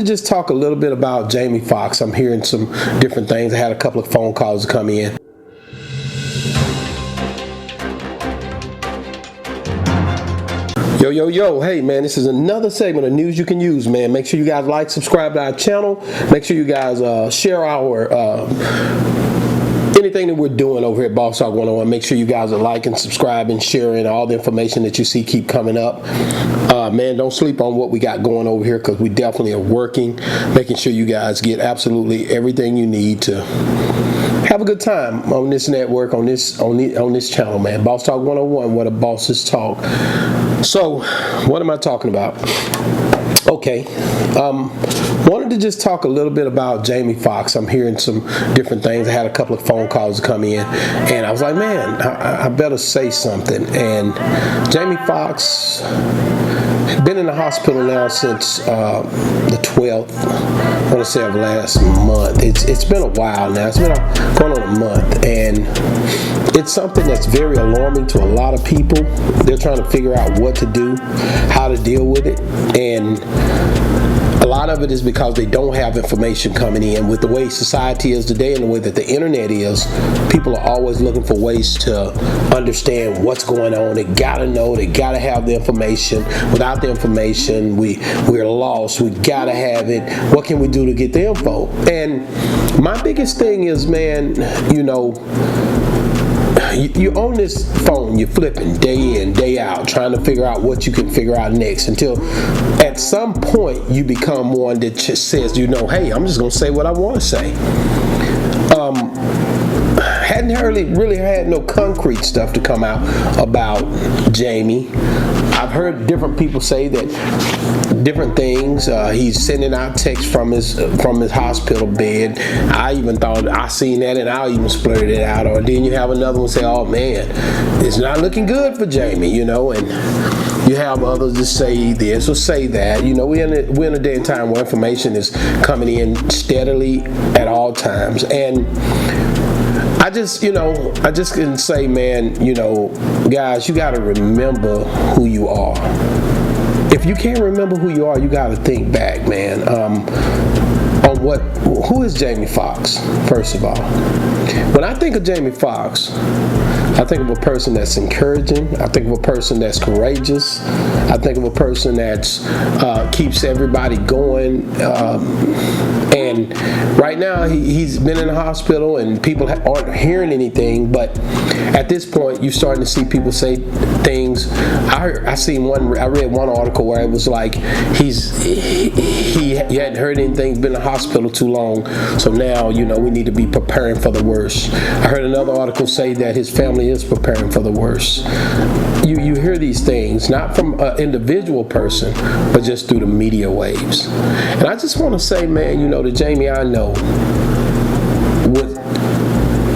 Just talk a little bit about Jamie Foxx. I'm hearing some different things. I had a couple of phone calls come in. Yo, hey man, this is another segment of news you can use, man. Make sure you guys like, subscribe to our channel. Make sure you guys share our anything that we're doing over here at Boss Talk 101. Make sure you guys are liking, subscribing, sharing all the information that you see keep coming up. Man, don't sleep on what we got going over here, because we definitely are working, making sure you guys get absolutely everything you need to have a good time on this network, on this channel, man. Boss Talk 101, where the bosses talk. So, what am I talking about? Okay, wanted to just talk a little bit about Jamie Foxx. I'm hearing some different things. I had a couple of phone calls come in, and I was like, man, I better say something. And Jamie Foxx been in the hospital now since the 12th. I want to say of last month. It's been a while now. It's been going on a month, and it's something that's very alarming to a lot of people. They're trying to figure out what to do, how to deal with it, and a lot of it is because they don't have information coming in. With the way society is today and the way that the internet is, people are always looking for ways to understand what's going on. They gotta know, they gotta have the information. Without the information, we're lost. We gotta have it. What can we do to get the info? And my biggest thing is, man, you own this phone, you're flipping day in, day out, trying to figure out what you can figure out next, until at some point you become one that just says, hey, I'm just going to say what I want to say. Hadn't really had no concrete stuff to come out about Jamie. I've heard different people say that different things. He's sending out texts from his hospital bed. I even thought I seen that, and I even splurted it out. Or then you have another one say, "Oh man, it's not looking good for Jamie," and you have others that say this or say that. We're in a day and time where information is coming in steadily at all times, and I just can say, man, guys, you got to remember who you are. If you can't remember who you are, you got to think back, man, on who is Jamie Foxx, first of all. When I think of Jamie Foxx, I think of a person that's encouraging. I think of a person that's courageous. I think of a person that's keeps everybody going. And right now, he's been in the hospital, and people aren't hearing anything. But at this point, you're starting to see people say things. I read one article where it was like he hadn't heard anything. Been in the hospital too long, so now we need to be preparing for the worst. I heard another article say that his family is preparing for the worst. You hear these things not from an individual person, but just through the media waves. And I just want to say, man, the Jamie I know, with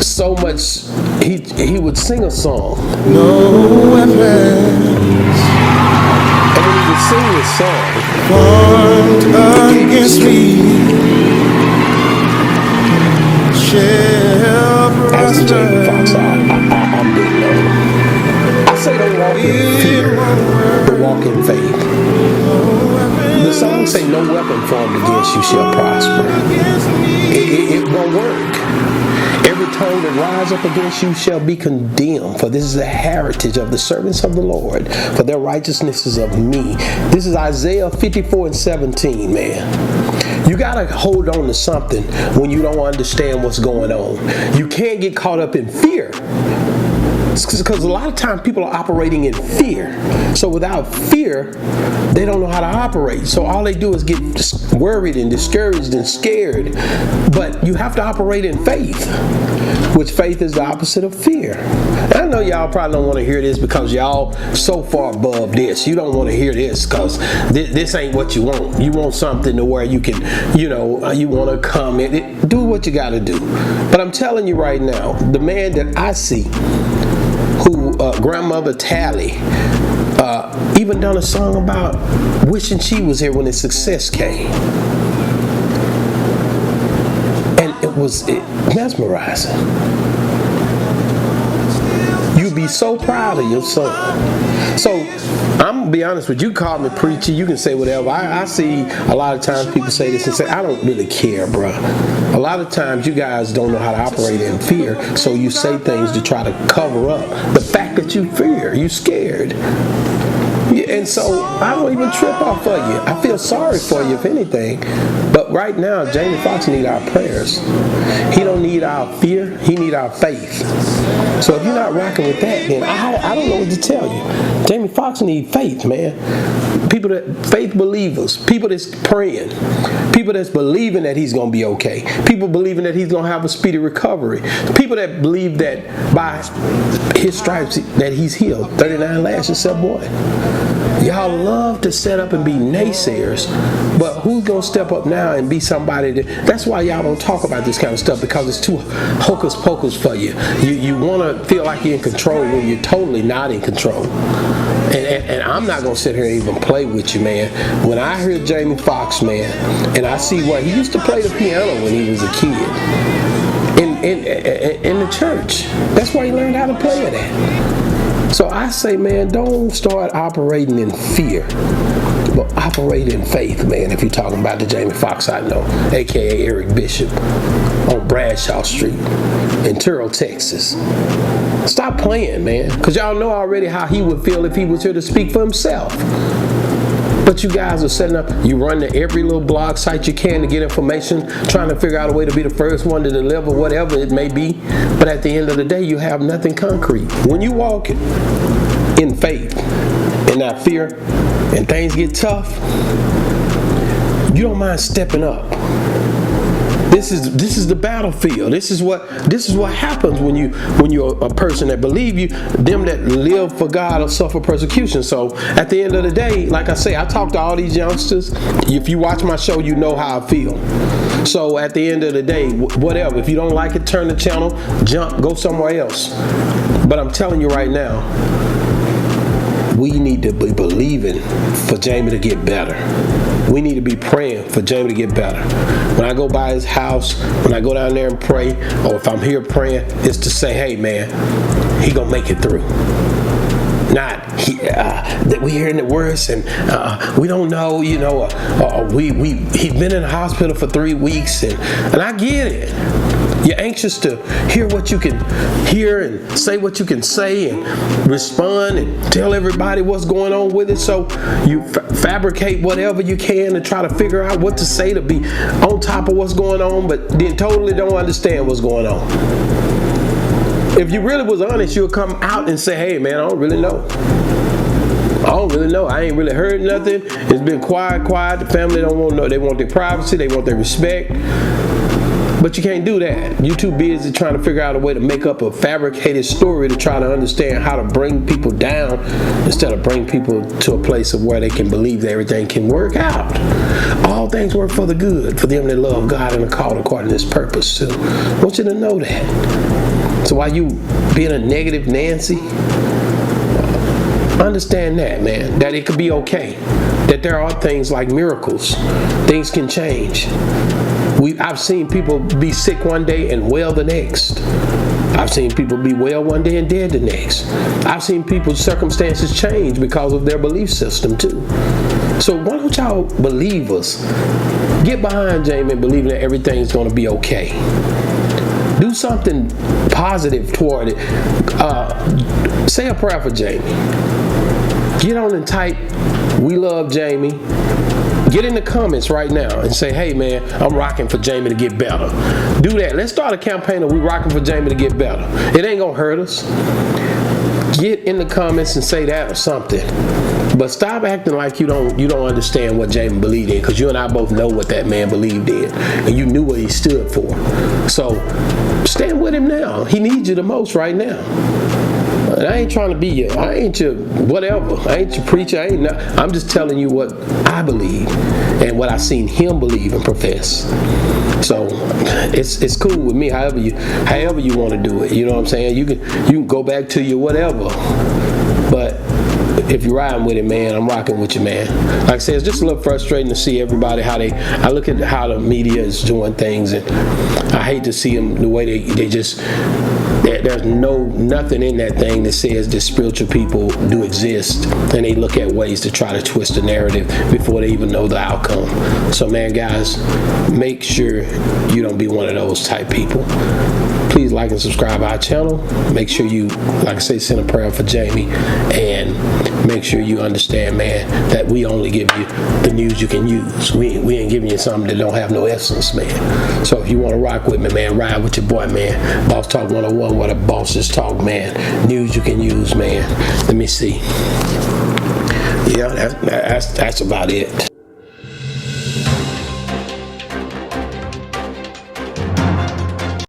so much, he would sing a song. No weapons. And when he would sing this song, formed against me shall as a Jamie prosper. Foxx, I'm big low. I say don't walk in fear, but walk in faith. The song say no weapon formed against you shall prosper. It won't work. Every tongue that rise up against you shall be condemned, for this is the heritage of the servants of the Lord, for their righteousness is of me. This is Isaiah 54:17, man. You gotta hold on to something when you don't understand what's going on. You can't get caught up in fear, because a lot of times people are operating in fear. So without fear, they don't know how to operate. So all they do is get worried and discouraged and scared. But you have to operate in faith, which faith is the opposite of fear. And I know y'all probably don't want to hear this because y'all so far above this. You don't want to hear this because this ain't what you want. You want something to where you can, you want to comment. Do what you got to do. But I'm telling you right now, the man that I see, who grandmother Tally, even done a song about wishing she was here when his success came. And it was mesmerizing. You'd be so proud of your son. So I'm gonna be honest with you. Call me preacher. You can say whatever. I see a lot of times people say this and say, I don't really care, bruh. A lot of times you guys don't know how to operate in fear, so you say things to try to cover up the fact that you fear, you scared. Yeah, and so I don't even trip off of you. I feel sorry for you, if anything. But right now, Jamie Foxx need our prayers. He don't need our fear. He need our faith. So if you're not rocking with that, then I don't know what to tell you. Jamie Foxx need faith, man. People that faith believers, people that's praying, people that's believing that he's gonna be okay, people believing that he's gonna have a speedy recovery, people that believe that by his stripes that he's healed. 39 lashes, said boy. Y'all love to set up and be naysayers, but who's gonna step up now and be somebody that's why y'all don't talk about this kind of stuff, because it's too hocus pocus for you. You wanna feel like you're in control when you're totally not in control. And I'm not gonna sit here and even play with you, man. When I hear Jamie Foxx, man, and I see what he used to play the piano when he was a kid in the church. That's why he learned how to play it at. So I say, man, don't start operating in fear, but operate in faith, man. If you're talking about the Jamie Foxx I know, aka Eric Bishop, on Bradshaw Street in Terrell, Texas. Stop playing, man, because y'all know already how he would feel if he was here to speak for himself. But you guys are setting up, you run to every little blog site you can to get information, trying to figure out a way to be the first one to deliver whatever it may be. But at the end of the day, you have nothing concrete. When you walk in faith and not fear, and things get tough, you don't mind stepping up. This is the battlefield. This is what happens when you're a person that believe you. Them that live for God will suffer persecution. So at the end of the day, like I say, I talk to all these youngsters. If you watch my show, you know how I feel. So at the end of the day, whatever. If you don't like it, turn the channel, jump, go somewhere else. But I'm telling you right now, we need to be believing for Jamie to get better. We need to be praying for Jamie to get better. When I go by his house, when I go down there and pray, or if I'm here praying, it's to say, hey man, he gonna make it through. Not that we hearing the worst and we don't know, he's been in the hospital for 3 weeks and I get it. You're anxious to hear what you can hear and say what you can say and respond and tell everybody what's going on with it. So you fabricate whatever you can to try to figure out what to say to be on top of what's going on, but then totally don't understand what's going on. If you really was honest, you'll come out and say, hey man, I don't really know. I ain't really heard nothing. It's been quiet. The family don't want to know. They want their privacy. They want their respect. But you can't do that. You're too busy trying to figure out a way to make up a fabricated story to try to understand how to bring people down instead of bring people to a place of where they can believe that everything can work out. All things work for the good for them that love God and are called according to his purpose. So I want you to know that. So while you being a negative Nancy, understand that, man, that it could be okay. That there are things like miracles. Things can change. I've seen people be sick one day and well the next. I've seen people be well one day and dead the next. I've seen people's circumstances change because of their belief system too. So why don't y'all believers get behind Jamie and believing that everything's going to be okay. Do something positive toward it. Say a prayer for Jamie. Get on and type, we love Jamie. Get in the comments right now and say, hey man, I'm rocking for Jamie to get better. Do that. Let's start a campaign of we rocking for Jamie to get better. It ain't gonna hurt us. Get in the comments and say that or something. But stop acting like you don't understand what Jamie believed in, because you and I both know what that man believed in. And you knew what he stood for. So stand with him now. He needs you the most right now. And I ain't trying to be I ain't your whatever. I ain't your preacher. I'm just telling you what I believe and what I've seen him believe and profess. So it's cool with me. However you want to do it. You know what I'm saying? You can go back to your whatever. But if you're riding with it, man, I'm rocking with you, man. Like I said, it's just a little frustrating to see everybody I look at how the media is doing things, and I hate to see them the way they just. There's nothing in that thing that says that spiritual people do exist, and they look at ways to try to twist the narrative before they even know the outcome. So man, guys, make sure you don't be one of those type people. Please like and subscribe our channel. Make sure you, like I say, send a prayer for Jamie, and make sure you understand, man, that we only give you the news you can use. We ain't giving you something that don't have no essence, man. So if you want to rock with me, man, ride with your boy, man. Boss Talk 101, where the bosses talk, man. News you can use, man. Let me see. Yeah, that's about it.